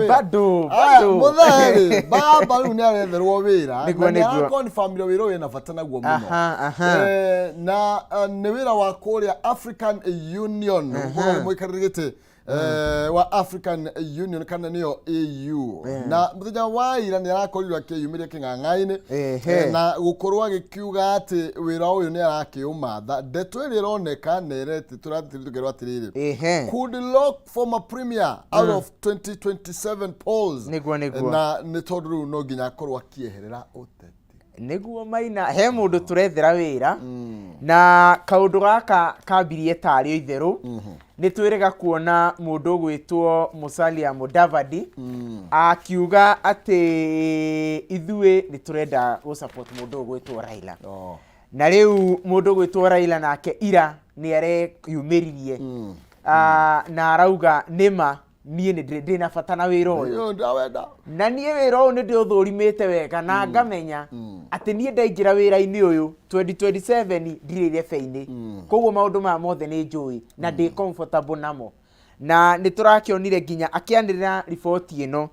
bado mutheri baba riu ni aretherwo wira na confirm wira uyu na bata naguo muno na ni wira wa kuria African Union muikarigite wa African Union kana niyo AU na muthenya wa ira ni arakorirwo akiyumiria king'ang'aini na gukorwo agikiuga ati wira uyu ni arakiumatha ndeto iri roneka nerete turathirugerwa atiriri could lock former premier out of 2027 polls na ni tondu riu no nginya akorwo akieherera uteti niguo Maina he mundu turethera wira na kaundu gaka kambirie tari itheru ni twirega kuona mundu gwitwo Musalia Mudavadi akiuga ati ithue ni turenda go support mundu gwitwo Raila na riu mundu gwitwo Raila nake ira ni are yumiririe na arauga nima nie ndi na bata na wira uyu na nie wira uyu ndi uthurimite wega na ngamenya ati nie ndaingira wira-ini uyu 2027 ndirire feini koguo maundu ma mothe ni njui na ndi comfortable namo na niturakionire nginya akianirira ripoti ino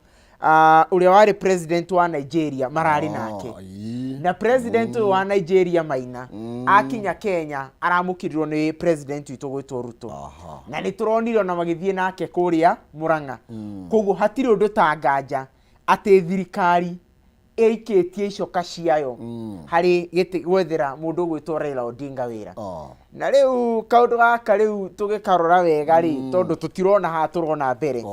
uria wari president wa Nigeria marari nake na president wa Nigeria Maina akinya Kenya aramukirirwo ni president witu gwitwo Ruto na nituronire na magithie nake kuria Murang'a koguo hatiri undu tanganja ati thirikari eikitie icoka ciayo hari giti gwethera mundu gwitwo Raila Odinga wira na riu kaundu gaka riu tugikarora wega ri tondu tutirona ha turona mbere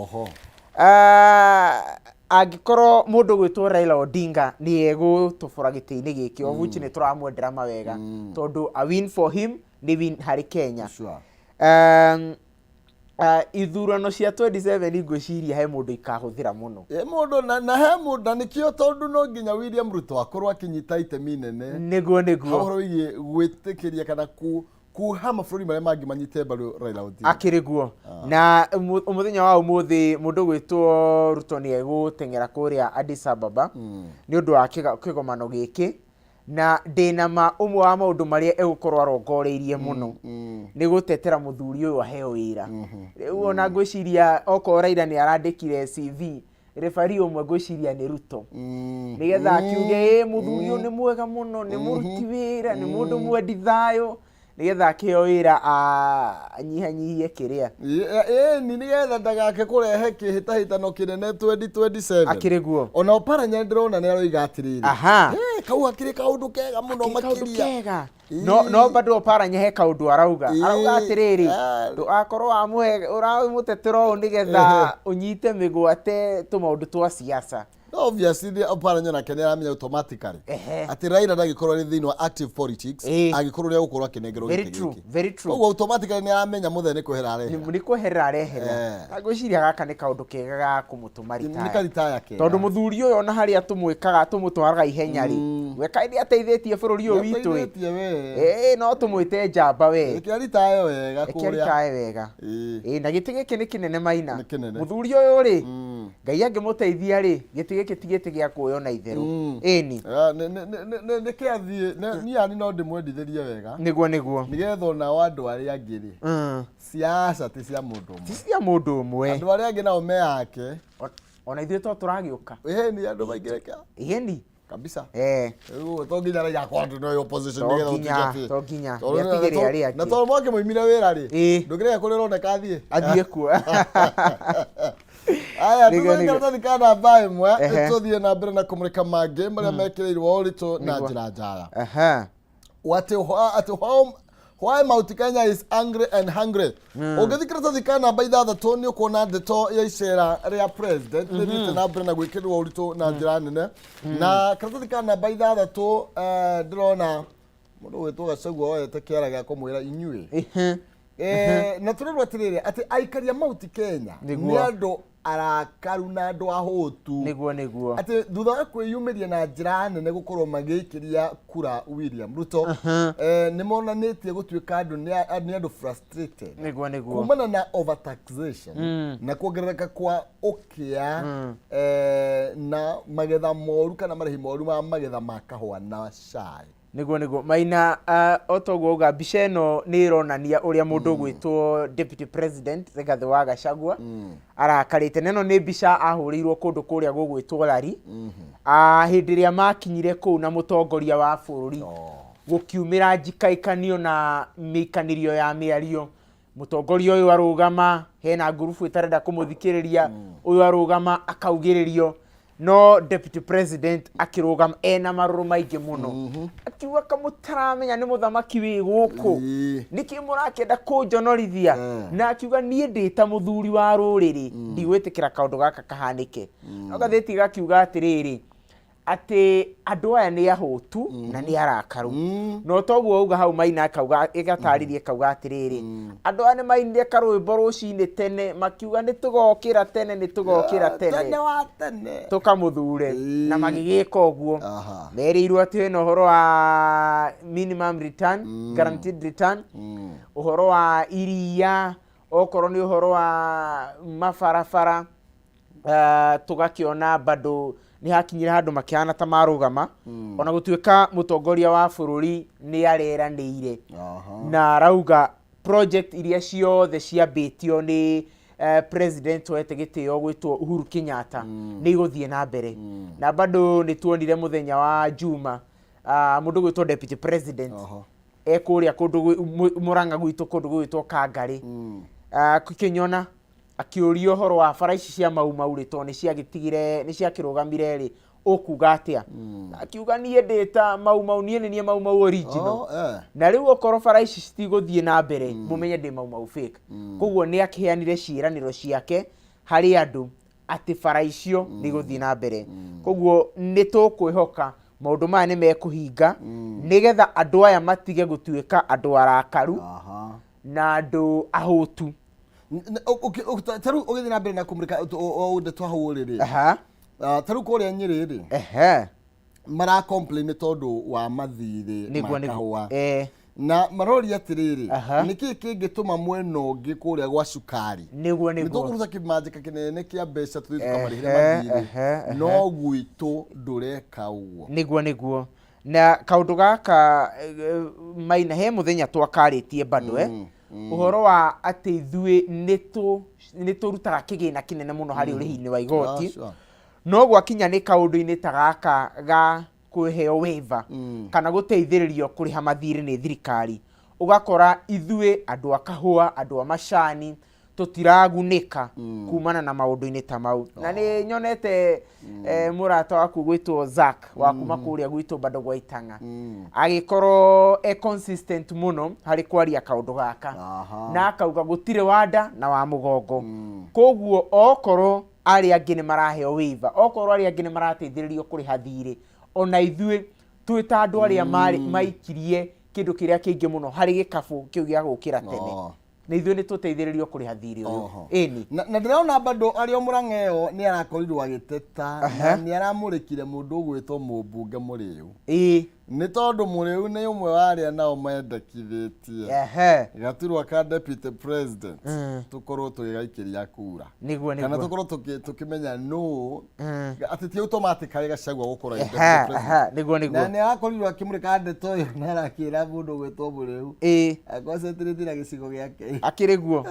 agikoro mundu gwitwo Raila Odinga ni ego tufura giti-ini giki obuchi ni turamwendera mawega tondu a win for him ni win hari Kenya ithurano cia 27 ngwiciria he mundu ikahuthira muno mundu na he mundu nikio tondu no nginya William Ruto akorwo akinyita itemi nene niguo horo wigie gwitikiria kana kuha mabũrũri marĩa mangĩ manyite mbaru Raila Odinga akiriguo na umuthenya wa umuthi mundu gwitwo Ruto ni egutengera kuria Addis Ababa ni undu wa kigomano giki na ndina ma umwe wa maundu maria egukorwo arongoreirie muno ni gutetera muthuri uyu aheo wira riu ona ngwiciria oko Raila ni arandikire CV refari umwe ngwiciria ni Ruto nigetha akiuge muthuri uyu ni mwega muno ni muruti wira ni mundu mwendithayo nigetha akio wira anyihanyihie kiria ni nigetha ndagake kurehe kihitahitano kinene 2027 akiriguo ona Oparanya ndirona ni aroiga atiriri kau akiri kaundu kega muno makiria no bado Oparanya he kaundu arauga atiriri tu akorwo amuhe uramutetero nigetha unyite migwate tumaundu twa siasa obviously Oparanya na Kenya amenya automatically ati Raila ndagikorwo ri thiini wa active politics agikorwo ri gukorwo akinengerwo giki very true oguo automatically ni amenya muthe ni kuhera arehe ni kuhera arehera agwiciria gaka ni kaundu kega ga kumutuma ritaya ni karitaya kega tondu muthuri uyu ona haria tumwikaga tumutwaraga ihenya ri we kaidi ateithitie bururi uyu witu no tumwite njamba we kiaritayo wega kuria kiaritayo wega na giti giki ni kinene Maina muthuri uyu ri Ngai angimuteithia ri giti giki tigite gia kuoyona itheru ni kiathie ni ani no ndimwendithirie wega niguo nigetho na wandu ari angiri siasa ti cia mundu umwe andu ari angi nao me yake ona ithuĩ to turagiuka ni andu maingireka ni kabisa to nginya Raila kwa andu no opposition nigetha utijati to nginya yatigire ari aki na to mwake muimira wira ri ndugire kurirona athie kuo aya tunagereza nikana bae mwa tuthie na mbere na kumurika mange maria mekireirwo rito na njira njara why Mount Kenya is angry and hungry ugithikira thikana by the other tone ukona ndeto ya icera ria president ni na mbere na gwikirwo rito na njira nene na thikana by the other to drona mundu wetwo Gachagua oyete kiara gya kumwira inyue na turerwa tirire ati aikaria Mount Kenya ni andu arakaru na andu ahotu niguo ati thutha wa kwiyumiria na njira nene gukorwo magikiria kura William Ruto ni monanitie gutuika andu ni andu frustrated niguo kumana na overtaxation na kuongerereka kwa ukia na magetha moru kana marihi moru ma magetha ma kahua na cai niguo Maina otoguo uga mbica ino ni ironania uria mundu gwitwo deputy president Rigathi wa Gachagua arakarite. Neno ni mbica ahurirwo kundu kuria gugwitwo Rari hindi ria makinyire kuu na mutongoria wa bururi gukiumira njikaikanio na mikanirio ya miario. Mutongoria uyu arugama hena ngurubu itarenda kumuthikiriria uyu arugama akaugiririo no deputy president akirugama ena maruru maingi muno akiuga kamutaramenya ni muthamaki wi guku niki murakenda kunjonorithia na akiuga nie ndita muthuri wa ruriri ndigwitikira kaundu gaka kahanike. No gatheti gakiuga atiriri ati andu aya ni ahutu na ni arakaru no toguo uga hau Maina akauga igataririe kauga atiriri andu aya ni mainire karwimbo rucini tene makiuga ni tugokira tene tene wa tene tukamuthure na magigika uguo merirwo ati no horo wa minimum return guaranteed return uhoro wa iria okoro ni uhoro wa mafarafara tugakiona bado ni hakinyira handu makiana ta marugama ona gutuika mutongoria wa bururi ni areranire na arauga project iria ciothe ciambitio ni president wete gitio gwitwo Uhuru Kenyatta ni iguthie na mbere na bado ni tuonire muthenya wa Juma mundu gwitwo deputy president ekuria kundu Murang'a gwitu kundu gwitwo Kangari kukinyona akiurio horo wa bara ici cia mau ri to ni ciagitigire ni ciakirugamire ri ukuga atia akiuga nie ndita mau nie ni mau original na riu okoro bara ici citiguthie na mbere mumenye ndi mau fake koguo ni akiheanire ciiraniro ciake hari andu ati bara icio ni guthie na mbere koguo ni tukwihoka maundu maya ni mekuhinga nigetha andu aya matige gutuika andu arakaru na andu ahutu. Taru ugithi na mbere na kumurika unde twahurire taru kuria Nyeri mara complain tondu wa mathire makahua na marori atiriri niki kingituma mweno ngi kuria gwa cukari niguo nitukuruta kimanjika kinene kia mbeca tukamarihire mathire no gwitu ndureka uguo niguo na kaundu gaka Maina he muthenya twakaritie bado uhoro wa ati ithui niturutaga kigina kinene muno hari urihi-ini wa igoti no gwakinya ni kaundu-ini ta gaka ga kuheo waiver kana guteithiririo kuriha mathiri ni thirikari ugakora ithui andu akahua andu amacani tutiragunika kumana na maundu-ini ta mau na ni nyonete murata waku gwitwo Zack wa kuma kuria gwitwo bado gwa Itanga agikoro consistent muno hari kwaria kaundu gaka na akauga gutire wanda na wa mugongo koguo okoro ari angi ni maraheo waiver okoro ari angi ni marateithiririo kuriha thiri ona ithui twita andu aria maikirie kindu kiria kingi muno hari gikabu kiu gia gukira tene na ithui ni tuteithiririo kuriha thiri uyu eni na ndirona bado ario Murang'eo ni arakorirwo agiteta na ni aramurikire mundu gwitwo mumbunge Muriu ni tondu Muriu ni umwe wa aria nao mendekithitie gaturwa ka deputy president tukorwo tugigaikiria kura niguo kana tukorwo tukimenya no ati ti automatically Gachagua gukora deputy president niguo na ni arakorirwo akimurika ndeto yo na arakira mundu gwitwo Muriu agocetiriti na gicigo giake akiriguo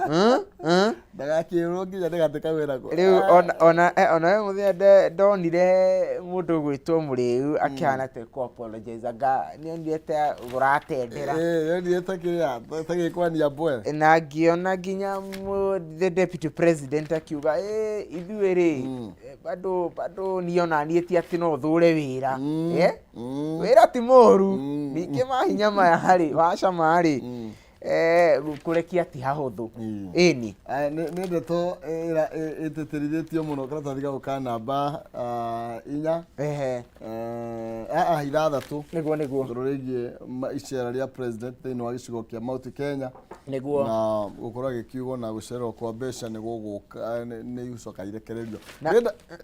ndagakirwo nginya ndigateka wira ko riu ona muthia ndonire mundu gwitwo Muriu akihana te ko apologize aga ni ndiete guratendera ni ndiete kiria tagikwania bwe na ngiona nginya the deputy president akiuga ithui ri bado niona nieti ati no thure wira wira ti moru ninge mahinya maya hari wacama hari kurekia ti hahuthu eni ni ndeto iteterithetio muno kana tathiga guka namba 4 ithathatu niguo rurigie icera ria president thini wa gicigo kia Mount Kenya niguo na gukora gikiugo na gucererwo kwa mbeca niguo guka ni icoka irekererio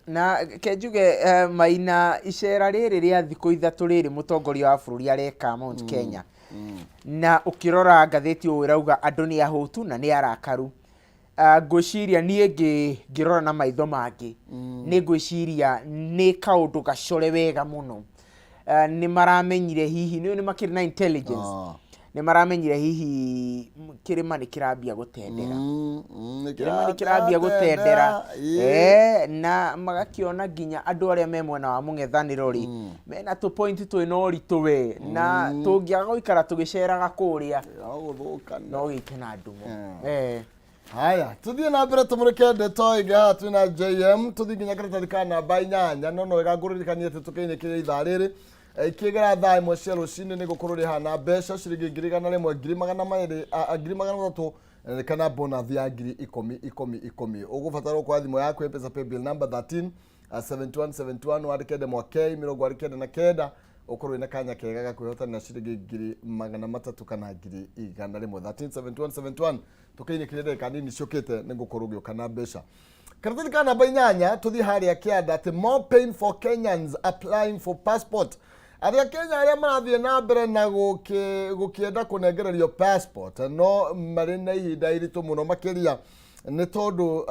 na kenjuge Maina icera riri ria thiku ithatu riri mutongoria wa bururi areka Mount Kenya na ukirora gatheti urauga andu ni ahutu na ni arakaru ngwiciria nie ngirora na maitho mangi ni ngwiciria ni kaundu gacore wega muno nĩ maramenyire hihi nĩ makĩrĩ na intelligence nĩ maramenyire hihi kĩrĩma nĩ kĩrambia gũtendera kĩrĩma nĩ kĩrambia gũtendera na magakĩona nginya andũ arĩa me mwena wa mũng'ethanĩro rĩ mena tũ point twĩna ũritũ we na tũngĩaga gũikara tũgĩceraga kũrĩa no gĩke na ndumo haya tuthie na mbere tumurike ndeto iga twina JM tuthie nginya karatathi ka namba 8 no igangũrĩrĩkania atĩ tũkĩinĩkĩria ithaa rĩrĩ ikigera thaa imwe cia rũcinĩ nĩ gũkorwo rĩhana mbeca ciringi 1,200 kana bonus ya 10,000 ũgũbatara kwa thimũ yaku M-Pesa paybill number 13 7171 wandĩke ndemwa K 99 ukorwo ina kanya kega gakwihota na ciringi 300 kana 1,100 137171 tukiinĩkĩria ndagĩka nini ciũkĩte nĩ gũkorwo gĩũka na mbeca karatathi ka namba 8 tuthi harĩa kĩanda atĩ more pain for Kenyans applying for passport arĩa Kenya arĩa marathiĩ na mbere na gũkĩenda kũnengererio passport no marĩ na ihinda iritũ mũno makĩria nĩ tondũ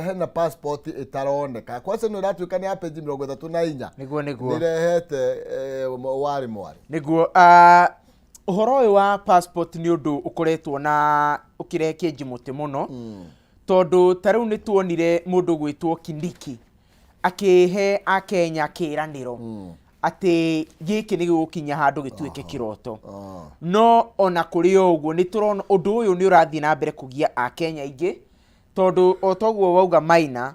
hena passport ĩtaroneka kwase no ratuĩka nĩ ya page 34 nĩguo nĩrehete wari nĩguo ũhoro ũyũ wa passport nĩ ũndũ ũkoretwo na ũkĩrekia njimũtĩ mũno tondũ tarĩu nĩ tuonire mũndũ gwĩtwo Kindiki akĩhe Akenya kĩranĩro atĩ gĩkĩ nĩ gĩgũkinya handũ gĩtuĩke kĩroto no ona kũrĩ ũguo nĩ tũrona ũndũ ũyũ nĩ ũrathiĩ na mbere kũgia Akenya aingĩ tondũ o toguo wauga Maina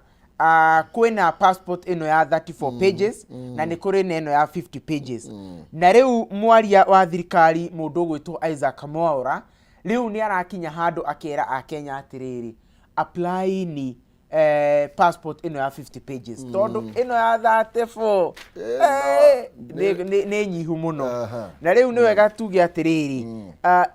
kwĩna passport ĩno ya 34 pages na nĩ kũrĩ na ĩno ya 50 pages na rĩu mwaria wa thirikari mũndũ gwĩtwo Isaac Mwaura rĩu nĩ arakinya handũ akera Akenya atĩrĩrĩ apply ni passport ĩno ya 50 pages tondũ ĩno ya 34 nĩ nyihu mũno na rĩu nĩ wega tuge atĩrĩrĩ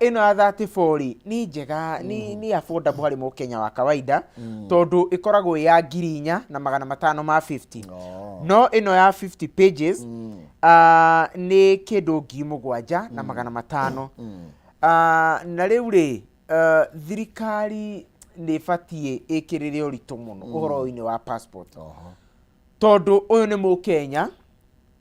ĩno ya 34 nĩ njega nĩ affordable harĩ mũkenya wa kawaida tondũ ĩkoragwo ya 4,550 no ĩno ya 50 pages nĩ kĩndũ 7,500 na rĩu rĩ thirikari nĩ batie ĩkĩrĩre ũritũ mũno ũhoro-inĩ wa passport tondũ ũyũ nĩ mũkenya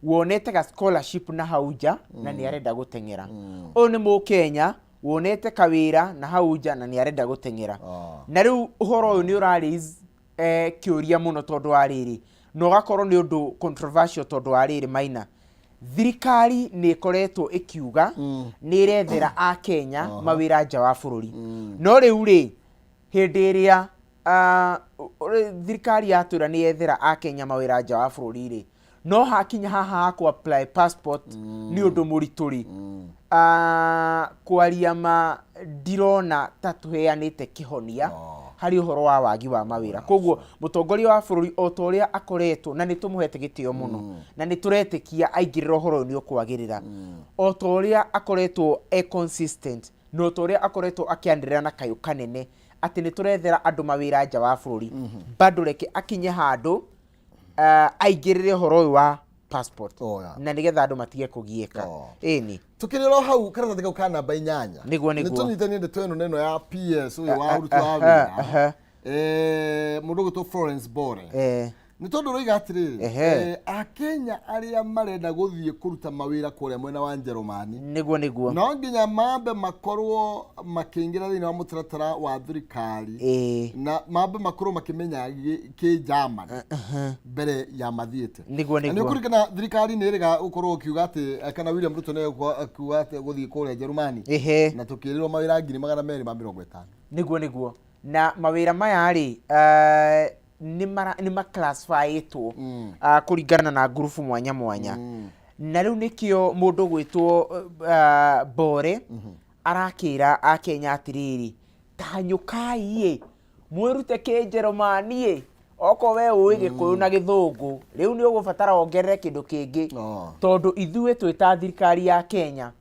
wonete ga scholarship na hauja na nĩ arenda gũteng'era ũyũ nĩ mũkenya wonete kawĩra na hauja na nĩ arenda gũteng'era na rĩu ũhoro ũyũ nĩ ũrarĩz kĩũria mũno tondũ arĩrĩ na ũgakorwo nĩ ũndũ controversial tondũ arĩrĩ Maina thirikari nĩ ĩkoretwo ĩkiuga nĩ ĩrethera Akenya mawĩra nja wa bũrũri no rĩu rĩ hĩndĩ ĩrĩa thirikari yatwĩra nĩ yethera Akenya mawĩra nja wa bũrũri rĩ no hakinya haha ku apply passport nĩ ũndũ mũritũ rĩ kwaria ma ndirona ta tũheanĩte kĩhonia harĩ ũhoro wa wagi wa mawĩra koguo mũtongoria wa bũrũri o ta ũrĩa akoretwo na nĩ tũmũhete gĩtĩo mũno na nĩ tũretĩkia aingĩrĩra ũhoro nĩ ũkwagĩrĩra o ta ũrĩa akoretwo consistent no ta ũrĩa akoretwo akĩanĩrĩra na kayũ kanene atĩ nĩ tũrethera andũ mawĩra nja wa bũrũri bado reke akinye handũ aingĩrĩre ũhoro ũyũ wa passport na nĩgetha andũ matige kũgiĩka ĩni tukiriro hau karatathi kau ka namba 8 nĩguo nĩ tũnyitanie ndeto ĩno neno ya PS ũyũ wa ũruti wa wĩra mũndũ gwĩtwo Florence Bore nĩ tondũ roiga atĩrĩrĩ Akenya arĩa marenda gũthiĩ kũruta mawĩra kũrĩa mwena wa Njerumani nĩguo no nginya mambe makorwo makĩingĩra thĩinĩ wa mũtaratara wa thirikari na mambe makorwo makĩmenya kĩ-German mbere ya mathiĩte nĩguo nĩ kũringana thirikari nĩ ĩrĩga gũkorwo ũkiuga atĩ kana William Ruto nĩ akiuga atĩ gũthiĩ kũrĩa Njerumani na tũkĩrĩrwo mawĩra 250 nĩguo na mawĩra maya rĩ nĩ maclassifyĩtwo kũringana na grupu mwanya mwanya na rĩu nĩkĩo mũndũ gwĩtwo Bore arakĩra Akenya atĩrĩrĩ tanyũkai mwĩrute kĩ-Njerumani oko we ũĩ Gĩkũyũ na Gĩthũngũ rĩu nĩ ũgũbatara wongerere kĩndũ kĩngĩ tondũ ithuĩ twĩ ta thirikari ya Kenya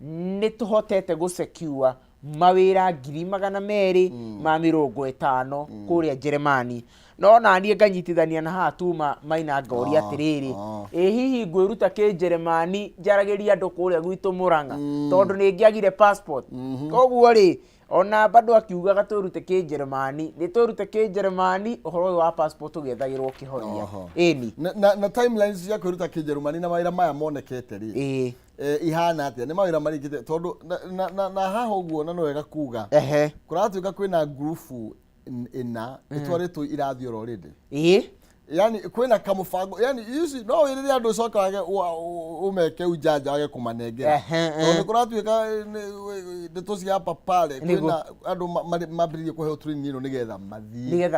nĩ tũhotete gũsecure mawĩra 250 kũrĩa Njerumani no naniĩ nganyitithania na haha tuma Maina ngoria atĩrĩrĩ hihi ngwĩruta kĩ-Njerumani njaragĩria andũ kũrĩa gwitũ Mũrang'a tondũ nĩ ngĩagire passport koguo rĩ ona bado akiugaga tũrute kĩnjeremani nĩ tũrute kĩnjeremani ũhoro wa passport ũgethagĩrwo kĩhonia ĩni na timelines ya kwĩruta kĩnjeremani na mawĩra maya monekete rĩ ihana atĩa nĩ mawĩra marĩkĩte tondũ na haha ũguo na no wega kuga kũratuĩka kwĩna grupu ina itwarĩtwo irathi already yani kwĩna kamũbango yani ici no wĩrĩre andũ coka wage umeke ujanja wage kũmanengera tondũ kũratuĩka ndeto cia hapa pale kwĩna andũ mambĩrĩrie kũheo training ĩno nĩgetha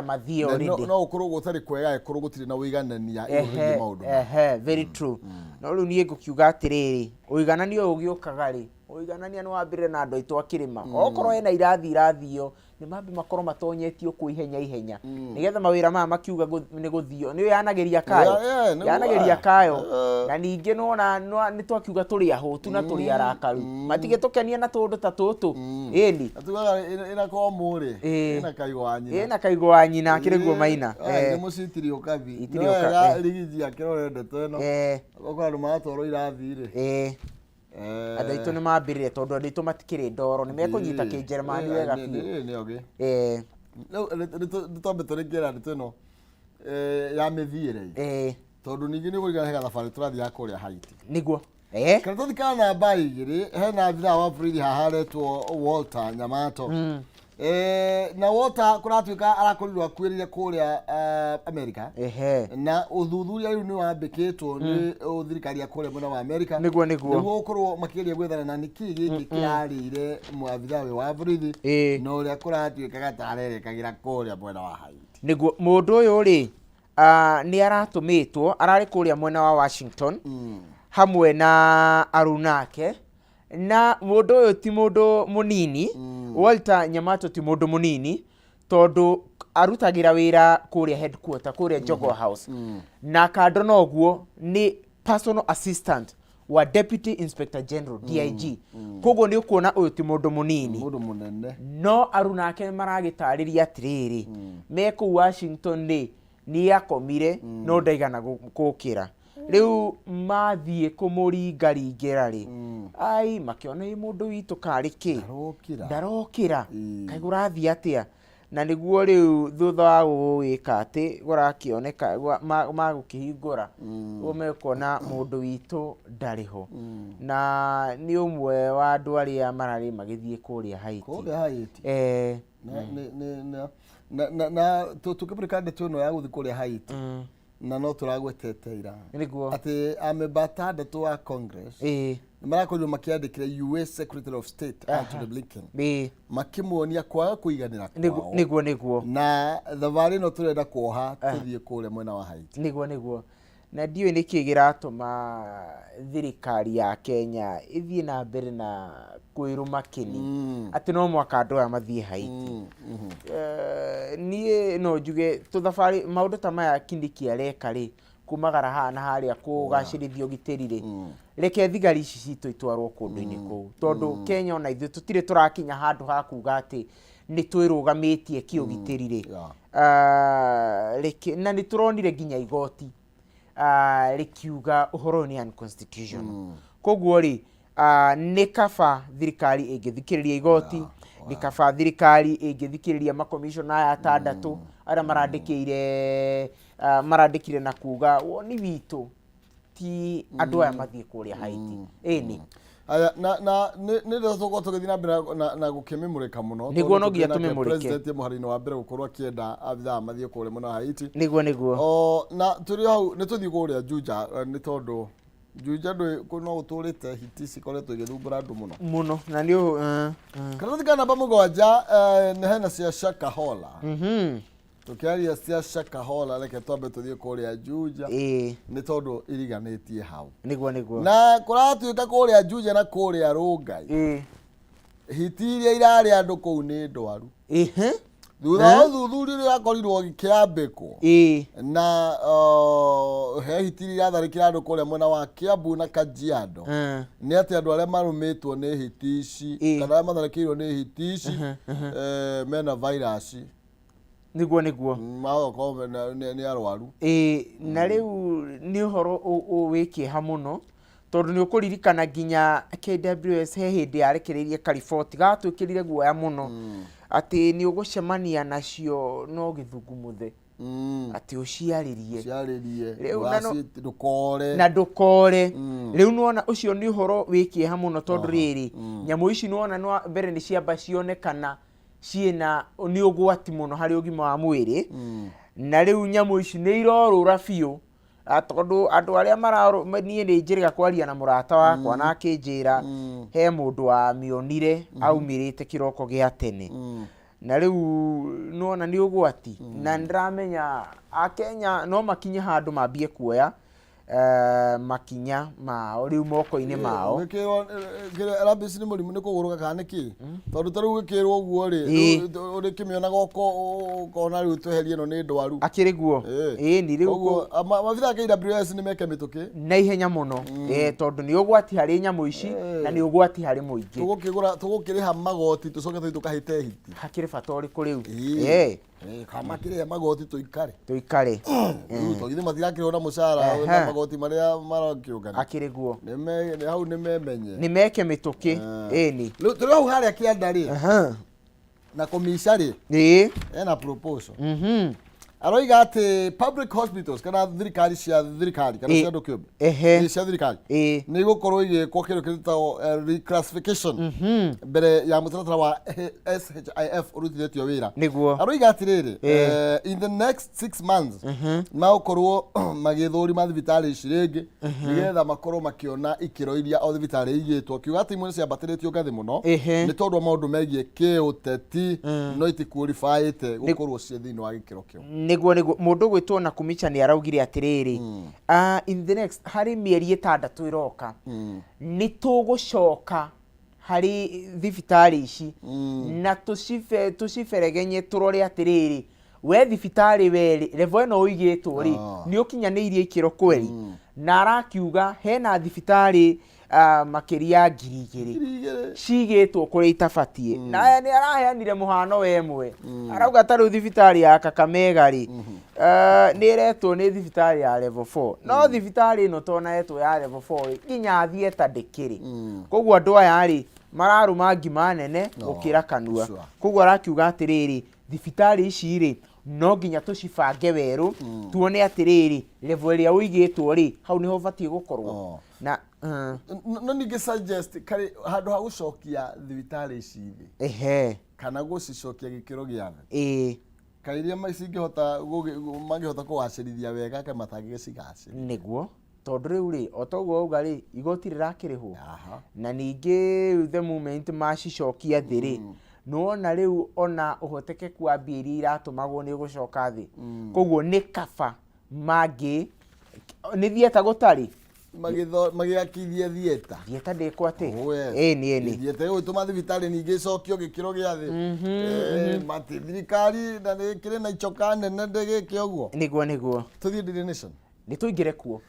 mathiĩ already no ũkorwo gũtarĩ kwega ũkorwo gũtirĩ na ũiganania ĩrĩ maũndũ very true no rĩu niĩ ngũkiuga atĩrĩrĩ ũiganania ũgĩũkaga rĩ ũiganania nĩ wambĩrĩre na andũ aitũ akĩrĩma okorwo ena irathio nĩ mambe makorwo matonyetio kwa ihenya nigetha mawĩra maya makiuga nĩ gũthio nĩ yanagĩria kayo na ningĩ nona nĩ twakiuga tũrĩ ahũtu na tũrĩ arakaru matige tũkenie na tũndũ ta tũtũ ĩni atugaga ĩna komũ rĩ ĩna kaigũ wa nyina akĩrĩguo Maina nĩ mũcitiri ũkathi no rigiji akĩrore ndeto ĩno okorwo andũ maratwarwo irathi rĩ andũ aitũ nĩ mambĩrĩre tondũ andũ aitũ matikĩrĩ ndoro nĩ mekũnyita kĩnjeremani wega biũ nĩ twambe tũrĩngĩra ndeto ĩno ya mĩthiĩre tondũ ningĩ nĩ ũkũringana hega thabarĩ tũrathiĩ ya kũrĩa Haiti nĩguo kana tũthikana namba igĩrĩ hena thira wa bũrũri haha aretwo Walter Nyamato na Walter kũratuĩka arakorirwo akuĩrĩire kũrĩa Amerika na ũthuthuria rĩu nĩ wambĩkĩtwo nĩ thirikari ya kũrĩa mwena wa Amerika nĩguo gũkorwo makĩgeria gwethana na nĩkĩ gĩkĩ kĩrarĩire mwabitha wa bũrũri na ũrĩa kũratuĩkaga tarerekagĩra kũrĩa mwena wa Haiti nĩguo mũndũ ũyũ rĩ nĩ aratũmĩtwo ararĩ kũrĩa mwena wa Washington hamwe na arunake na mũndũ ũyũ ti mũndũ mũnini Walter Nyamato ti mũndũ mũnini tondũ arutagĩra wĩra kũrĩa headquarter kũrĩa Jogoo House na kando noguo nĩ personal assistant wa Deputy Inspector General DIG koguo nĩ ũkuona ũyũ ti mũndũ mũnini no arunake maragĩtarĩria atĩrĩrĩ me kũu Washington nĩ akomire no ndaigana gũkĩra rĩu mathiĩ kũmũringaringĩra rĩ ai makĩona mũndũ witũ karĩ kĩ ndarokĩra kaĩ gũrathiĩ atĩa na nĩguo rĩu thutha wa gũgwĩka atĩ gũrakĩoneka magũkĩhingũra ũguo mekuona mũndũ witũ ndarĩ ho na nĩ ũmwe wa andũ arĩa mararĩ magĩthiĩ kũrĩa Haiti na tũkĩpũrĩka ndeto ĩno ya gũthiĩ kũrĩa Haiti na no tũragwetete ira atĩ amemba atandatũ wa Congress marakorirwo makĩandĩkĩra US Secretary of State Antony Blinken makĩmuonia kwaga kũiganĩra kwao nĩguo na thabarĩ ĩno tũrenda kuoha tũthiĩ kũrĩa mwena wa Haiti nĩguo na ndiũĩ nĩkĩ gĩratũma thirikari ya Kenya ĩthiĩ na mbere na kwĩrũma kĩni atĩ no mwaka andũ aya mathiĩ Haiti niĩ no njuge tũthabarĩ maũndũ ta maya Kindiki areka rĩ kumagara haha na harĩa kũgacĩrithia ũgitĩri rĩ reke thigari ici citũ itwarwo kũndũ-inĩ kũu tondũ Kenya ona ithuĩ tũtirĩ tũrakinya handũ ha kuga atĩ nĩ twĩrũgamĩtie kĩũgitĩri rĩ na nĩ tũronire nginya igoti rĩkiuga ũhoro nĩ unconstitutional koguo rĩ nĩ kaba thirikari ĩngĩthikĩrĩria igoti nĩ kaba thirikari ĩngĩthikĩrĩria makomishona aya atandatũ arĩa marandĩkire na kuga woni witũ ti andũ aya mathiĩ kũrĩa Haiti ĩni aya na nĩ tũgũkorwo tũgĩthiĩ na mbere na gũkĩmĩmũrĩka mũno nĩguo no nginya tũmĩmũrĩke president mũharĩ-inĩ wa mbere gũkorwo akĩenda abithaa mathiĩ kũrĩa mwena wa Haiti nĩguo na tũrĩ hau nĩ tũthiĩ kũrĩa Juja nĩ tondũ Juja ndũ no ũtũrĩte hiti cikoretwo igĩthumbũra andũ mũno na nĩ kana thikana namba mũgwanja nĩ hena cia Shakahola tukiaria cia Shakahola reke twambe tũthiĩ kũrĩa Juja nĩ tondũ iriganĩtie hau nĩguo na kũratuĩka kũrĩa Juja na kũrĩa Rongai hiti iria irarĩ andũ kũu nĩ ndwaru thutha wa ũthuthuria ũrĩa wakorirwo gĩkĩambĩkwo na he hiti iria iratharĩkĩra andũ kũrĩa mwena wa Kiambu na Kajiado nĩ atĩ andũ arĩa marũmĩtwo nĩ hiti ici kana arĩa matharĩkĩirwo nĩ hiti ici mena virus nĩguo magokorwo nĩ arwaru na rĩu nĩ ũhoro wĩkĩha mũno tondu ni ukuririkana nginya KWS he hindi yarekereirie kariboti gatwikirire guoya muno ati ni ugucemania nacio no githungumuthe ati uciaririe ndukore riu nuona ucio ni uhoro wikie muno tondu riri nyamu ici nuona mbere ni ciamba cionekana ciena ni ugwati muno hari ugima wa mwiri na riu nyamu ici ni irorura biu tondu andu aria nie ni njiriga kwaria na murata wakwa na akinjira he mundu wa mionire aumirite kiroko gia tene na riu nuona ni ugwati na ndiramenya akenya no makinye handu mambie kuoya makinya mao riu moko-ini mao rabisi ni murimu ni kuguruka kana ki tondu taru gikirwo uguo ri uri kimiona goko kona riu tweherie no ni ndwaru akiri guo ni riu uguo mabitha KWS ni meke mituki na ihenya muno tondu ni ugwati hari nyamu ici na ni ugwati hari muingi tugukiriha magoti tucoke tukahite hiti hakiri fatori kuriu kama kire magoti tuikare togithi mathirakirwo na mucara na magoti maria marokiungana akiri guo ni hau ni memenye ni meke mituki ni turi hau haria kiandari na komishari ena proposal aroiga ati public hospitals kana thirikari cia thirikari kana cia andu kiumbe cia thirikari ni gukorwo igikwo kindu kitao reclassification mbere ya mutaratara wa SHIF urutithitio wira niguo aroiga ati riri in the next 6 months magukorwo magithurima thibitari ici ringi nigetha makorwo makiona ikiro iria o thibitari igitwo kiuga ati imwe ciambatiritio ngathi muno ni tondu maundu megie kiuteti no itiqualifiete gukorwo cie thiini wa gikiro kiu niguo mundu gwitwo na kumicha ni araugire atiriri in the next hari mieri 6 iroka ni tugucoka hari thibitari ici na tuciberegenye turore atiriri we thibitari weri level no uigitwo ri ni ukinyaniirie ikiro kweri na arakiuga hena thibitari makiria 2,000 cigitwo kuri itabatie na ni araheanire muhano wemwe arauga taru thibitari ya Kakamega ri ni iretwo ni thibitari ya level 4 no thibitari no tona etwo ya level 4 nginya thieta ndikiri koguo andu aya ri mararuma ngima nene gukira kanua koguo arakiuga atiriri thibitari ici ri no nginya tucibange weru tuone atiriri level ria uigitwo ri hau niho batie gukorwo na no ninge suggest kare handu ha gucokia thibitari ici kana gucicokia gikiro giathe kairia macingihota mangihota kuwacirithia wega kana matangigicigacira niguo tondu riu ri otoguo uga ri igoti rirakirihwo na ningi the moment macicokia thiri nuona riu ona uhotekeku wa mbiri iratumagwo ni gucoka thi koguo ni kaba mangi ni thieta gutari magiakithia thieta ndiko ati ni thieta yo ituma thibitari ningi cokio gikiro giathi mati thirikari na ni kire na icoka nene ndegike uguo niguo tuthie Daily Nation ni tuingire kuo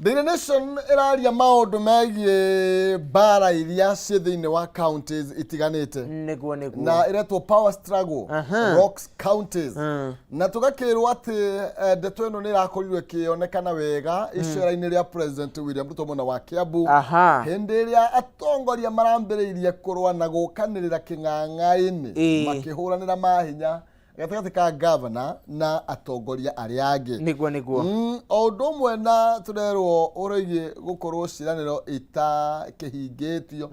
Daily Nation iraria maundu megie bara iria cie thiini wa counties itiganite niguo na iretwo power struggle rocks counties na tugakirwo ati ndeto ino ni irakorirwe kionekana wega icera-ini ria President William Ruto muna wa Kiambu hindi iria atongoria marambiriirie kurwa na gukanirira king'ang'a-ini makihuranira mahinya gatagati ka governor na atongoria aria angi niguo o undu umwe na turerwo urigie gukorwo ciraniro ita kihingitio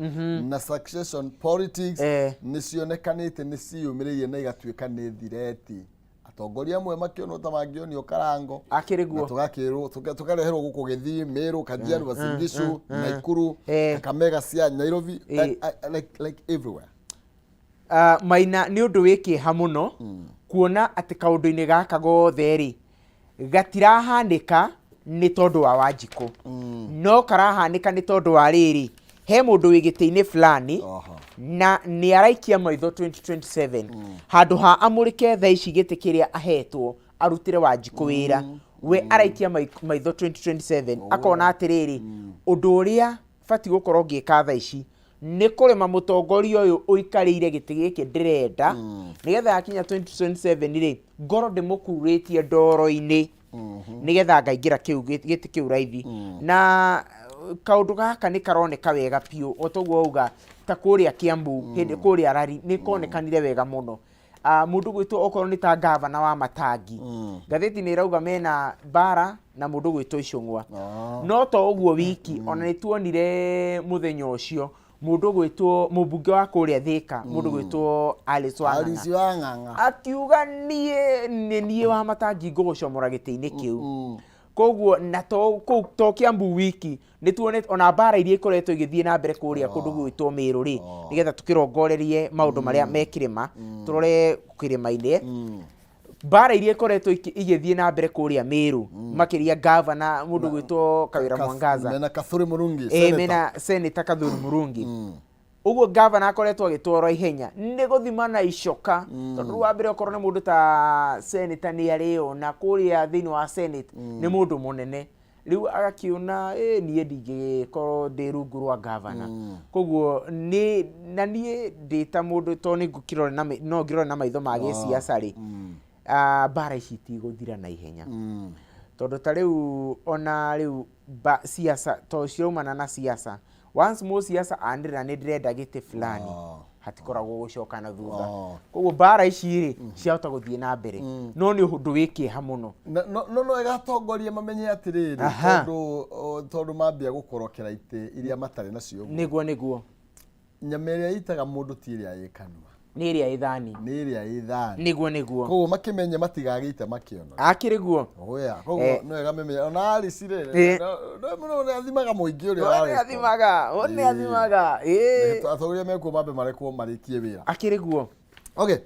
na succession politics ni cionekanite ni ciumiririe na igatuika ni thireti atongoria amwe makionwo ta mangionio karango akiriguo tugakirwo tukareherwo guku Githii Meru Kajiado Uasin Gishu Nakuru Kakamega Siaya Nairobi like everywhere maina ni undu wiki hamuno kuona ati kaundu-ini gaka gothe ri gatirahanika ni tondu wa Wanjiku no karahanika ni tondu wa riri he mundu wigite-ini fulani na ni araikia maitho 2027 handu ha amurike tha ici gite kiria ahetwo arutire Wanjiku wira we araikia maitho 2027 akona atiriri undu uria fati gukorwo ngika tha ici ni kurema mutongoria uyu uikarire giti giki ndirenda nigetha akinya 2027 ri ngoro ndimukuretie ndoro-ini nigetha ngaingira kiu giti kiu raithi na kaundu gaka ni karoneka wega piu otoguo uga ta kuria Kiambu hindi kuria Rari ni konekanire wega muno mundu gwitwo okorwo ni ta gavana wa Matangi gatheti ni rauga mena bara na mundu gwitwo Icung'wa no to uguo wiki ona ni tuonire muthenya ucio mundu gwitwo mubunge wa kuria Thika mundu gwitwo Alice Wang'ang'a akiuga nie wa Matangi ngugucomora giti-ini kiu koguo na to Kiambu wiki ni tuone ona bara iria ikoretwo igithie na mbere kuria kundu gwitwo Meru ri nigetha tukirongorerie maundu maria mekirima turore kirima-ini bara iria ikoretwo igithie na mbere kuria Meru makiria gavana mundu gwitwo Kawira Mwangaza mena Kathuri Murungi mena senator Kathuri Murungi uguo gavana akoretwo agitwarwo ihenya ni guthima na icoka tondu wa mbere okorwo ni mundu ta senator ni ario na kuria thiini wa senate ni mundu munene riu agakiuna nie ndingikorwo ndi rungu rwa gavana koguo ni na nie ndita mundu to ni ngukirore na no ngirore na maitho ma giciaca ri bara ici tigũthira na ihenya tondu ta riu ona riu siasa to ciumana na siasa once mo siasa andira ni ndirenda giti fulani hatikoragwo gucoka na thutha koguo bara ici ri ciahota guthie na mbere no ni undu wikiha muno no igatongoria mamenye atiriri tondu mambia gukorokera ite iria matari nacio niguo nyameria itaga mundu tiria yikanwa niria ithani niguo koguo makimenye matigagite makiona akiriguo oya koguo no egamemenya ona alicire no athimaga muingi uri one athimaga athoria meko mambe marekwo marikie wira akiriguo okay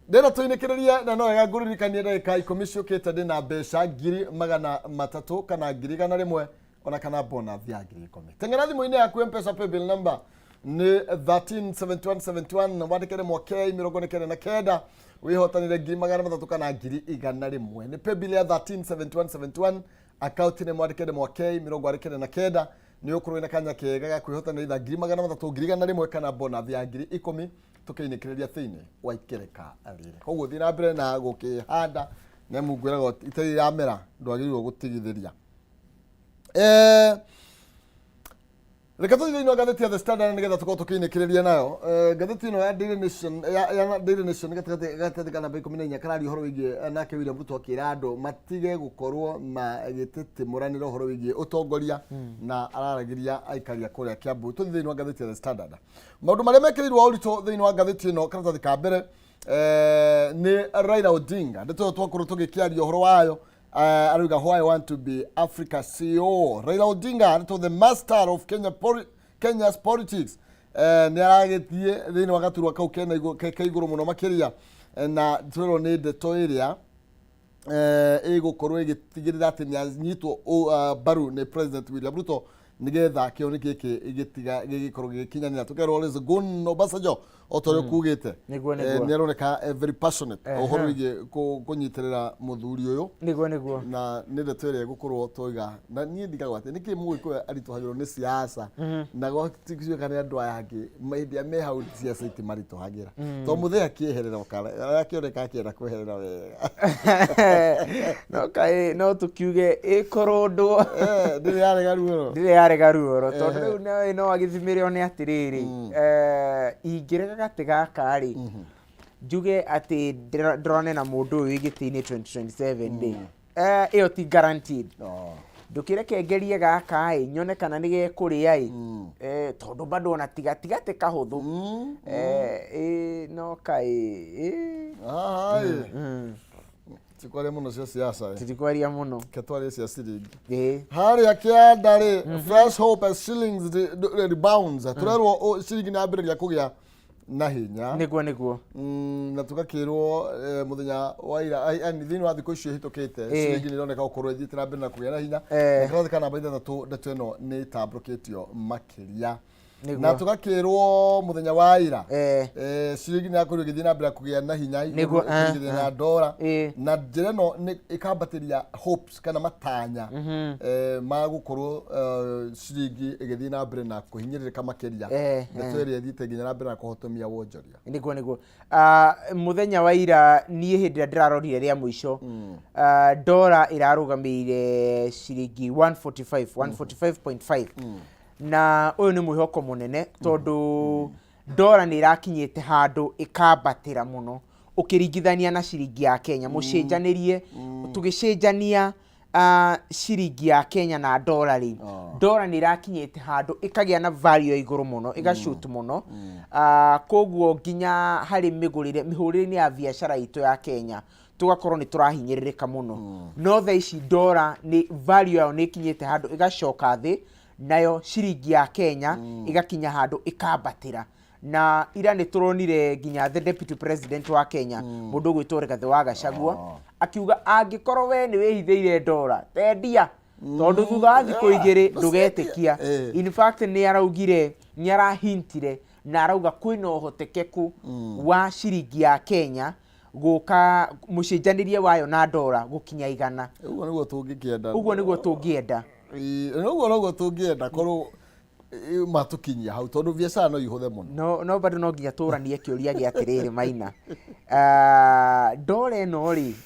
ndena tuinikiriria na no ega nguririkanie ndeka ikomiciokete ndi na mbeca 300 kana 100 ona kana bona thia 10,000 tengera thimu-ini yaku M-Pesa paybill number ni 137171 wandikire mwakei 49 wihotanire 300 kana 100 ni paybill ya 137171 account ni mwandikire mwakei 49 ni ukurwo ina kanya kega ga kwihotanira 300 kana bonus ya 10,000 tukiinikiriria thiini wa ikereka arire koguo thina mbere na gukihanda na mungwiraga itari yamera ndwagirwo gutigithiria reka tuthini no gatheti ya The Standard nigetha tukorwo tukiinikiriria nayo gatheti no ya Daily Nation ya Daily Nation gatete kana 14 karari horo wigie nake William Ruto akira andu matige gukorwo magitete muraniro horo wigie utongoria na araragiria aikaria kuria Kiambu tuthini no gatheti ya The Standard maundu maria mekirirwo urito thini wa gatheti no karatathi ka mbere ni Raila Odinga ndito twakorwo tugikiaria horo wayo aruga who I want to be Africa CEO Raila Odinga to the master of Kenya's politics ni aragetie thini wa gaturwa kau kena iguru muno makiria na twero ni ndeto iria igukorwo igitigirira ati ni anyitwo baru ni President William Ruto nigetha kioni giki igitiga gigikorwo gikinyanira tukerwo Olusegun Gun Obasanjo otore kugite ni aroneka very passionate ohoro wige kunyitirira muthuri uyu niguo na ni ndeto iria gukorwo toiga na nie ndikagwa ati niki muiko aritohagirwo ni siasa na gotikizwe kana andu ayangi media me hau siasa itimarito hagira to muthia kieherera okara akioneka akienda kweherera wega no tukiuge ikorondo ndiri yarega ruoro tondu no agithimire one atiriri ingirega gati gaka ri njuge ati drone na mundu uyu igitini 2027 ndi iyo ti guaranteed ndukireke ngerie gaka nyone kana ni gekuria tondu bado ona tigate kahuthu no kai tikwaria muno cia siasa tikwaria muno ketwaria cia ciringi hari akiandari fresh hope as shillings rebounds turerwo ciringi na ambiriria kugia na hinya niguo na tukakirwo muthenya wa ira ani thini wa thikũ icio hitukite ciringi ni roneka ukorwo ithitira mbere na kugia na hinya na kana baitha tatu ndeto ino ni tambũrũkĩtio makiria na tugakirwo muthenya wa ira ciringi ni akorio githina mbere kugia na hinya igithina na dora na njira no ikambatiria hopes kana matanya ma gukorwo ciringi igithina mbere na kuhinyiririka makiria ngatwere thite nginya na mbere na kuhotomia wonjoria niguo muthenya wa ira nie hindi ndirarorire ria muico dora irarugamire ciringi 145.5 na uyu ni mwihoko munene tondu dora ni irakinyite handu ikambatira muno ukiringithania na ciringi ya Kenya mucenjanirie tugicenjania ciringi ya Kenya na dora ri dora ni irakinyite handu ikagia na value ya iguru muno igashoot muno koguo nginya hari mihurire-ini ya biashara itu ya Kenya tugakorwo ni turahinyiririka muno no tha ici dora ni value yao ni kinyite handu igacoka thi nayo ciringi ya Kenya igakinya handu ikambatira na ira ni turonire nginya the deputy president wa Kenya mundu gwitwo Rigathi wa Gachagua akiuga angikorwo we ni wihithiire dora tendia tondu thutha wa thiku igiri ndugetikia in fact ni araugire ni arahintire na arauga kwina uhotekeku wa ciringi ya Kenya guka mucenjanirie wayo na dora gukinya igana uguo niguo tungikienda uguo niguo tungienda korwo matukinyia hau tondu biacara no ihuthe muno no bado no nginya turanie kiuria gia atiriri Maina dora ino ri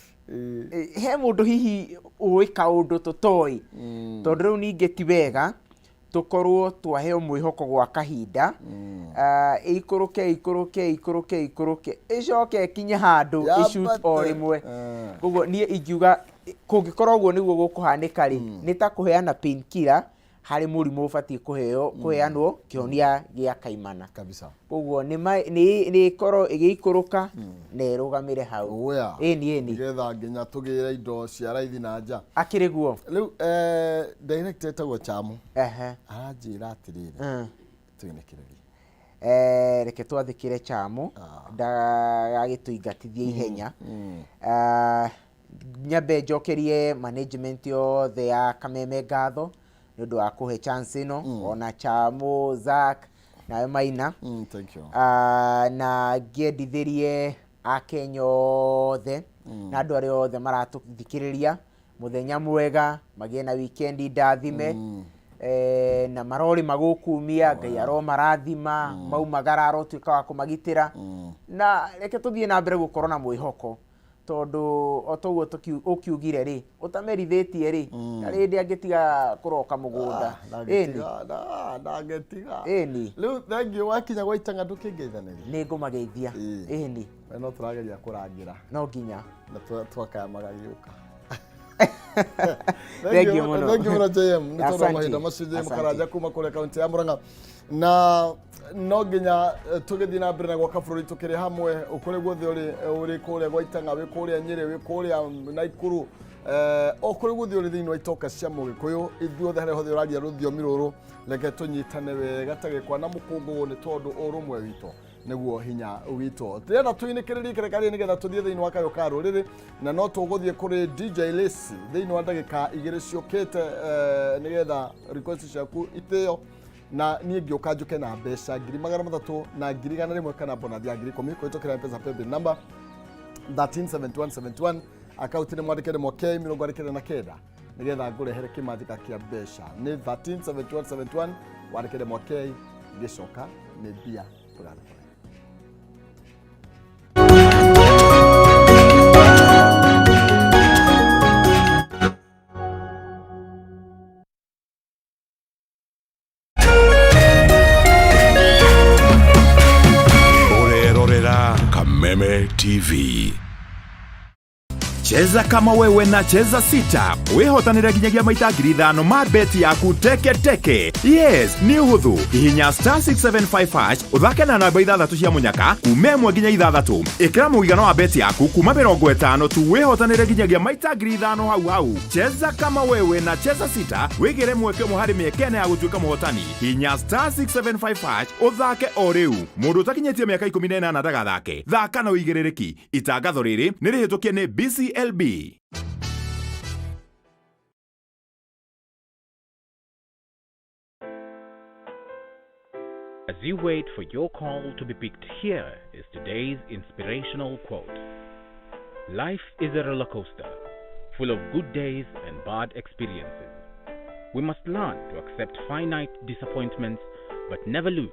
he mundu hihi uika undu tutoi tondu riu ningi ti wega tukorwo twaheo mwihoko gwa kahinda ikuruke icoke kinya handu ishoot o rimwe koguo nie ingiuga kungikorwo uguo niguo gukuhanika ri ni ta kuheana painkiller hari murimu ubatie kuheanwo kionia gia kaimana kabisa koguo ni ikoro igiikuruka na irugamire hau ni getha nginya tugire indo cia raithi na nja akiriguo riu director tagwo Chamu aranjira atiriri twine kireri reke twathikire Chamu ndagagituingatithia ihenya nyambe njokerie management yothe ya Kameme ngatho ni undu wa kuhe chance ino ona Chamu Zack na Maina thank you na ngiendithirie Akenya othe na andu aria othe maratuthikiriria muthenya mwega magie na weekend ndathime na marori magukumia Ngai aro marathima maumagara arotuika wa kumagitira na reke tuthie na mbere gukorwo na mwihoko tondu otoguo ukiugire ri utamerithitie ri na rindi angitiga kuroka mugunda ndangetiga ni riu thengiu wakinya gwaitanga ndukingeithaniria ni ngumageithia ni no turageria kurangira no nginya na twakaya magagiuka thank you muno JM ni toro mahinda macio mukaraja kuma kule kaunti ya Murang'a na no nginya tugithii na mbere na gwaka bururi tukiri hamwe ukuri guothe uri kuria gwaitanga wi kuria Nyeri wi kuria Naikuru okuri guothe uri thiini wa itoka cia Mugikuyu ithuothe hari hothe uraria ruthiomi ruru reke tunyitane wega tagikwa na mukungu ni tondu urumwe wito niguo hinya wito tirenda tuinikiririe kerekari nigetha tuthie thiini wa kayo ka ruriri na no tuguthie kuri DJ Lacy thiini wa ndagika igiri ciukite nigetha request ciaku iteo na nie ngioka njuke na mbeca 300 na 100 kana bonus ya 10,000 kuhitũkĩra M-Pesa paybill number 137171 account ni mwandĩkĩre Mokei 29 nigetha ngũrehere kĩmathika kĩa mbeca ni 137171 wandĩkĩre Mokei ngĩcoka nĩ mbia tũgathiĩ Kameme TV. Cheza kama wewe na cheza sita. Wihotanira kinyagia maita 5,000 ma beti yaku teke. Yes, ni uhuthu. Hihinya *675# uthake na namba 6 cia munyaka kume 1 nginya 6. Ikira muigano wa beti yaku kuma 50 tu wihotanira kinyagia maita 5,000 hau. Cheza kama wewe na cheza sita. Wigire mweke muhari miekene ya gutuika muhotani. Hihinya *675# uthake o riu. Mundu utakinyetie miaka 18 ndagathake. Thaka na uigirereki. Itangatho riri ni rihitukie ni BCLB. As you wait for your call to be picked, here is today's inspirational quote. Life is a roller coaster, full of good days and bad experiences. We must learn to accept finite disappointments, but never lose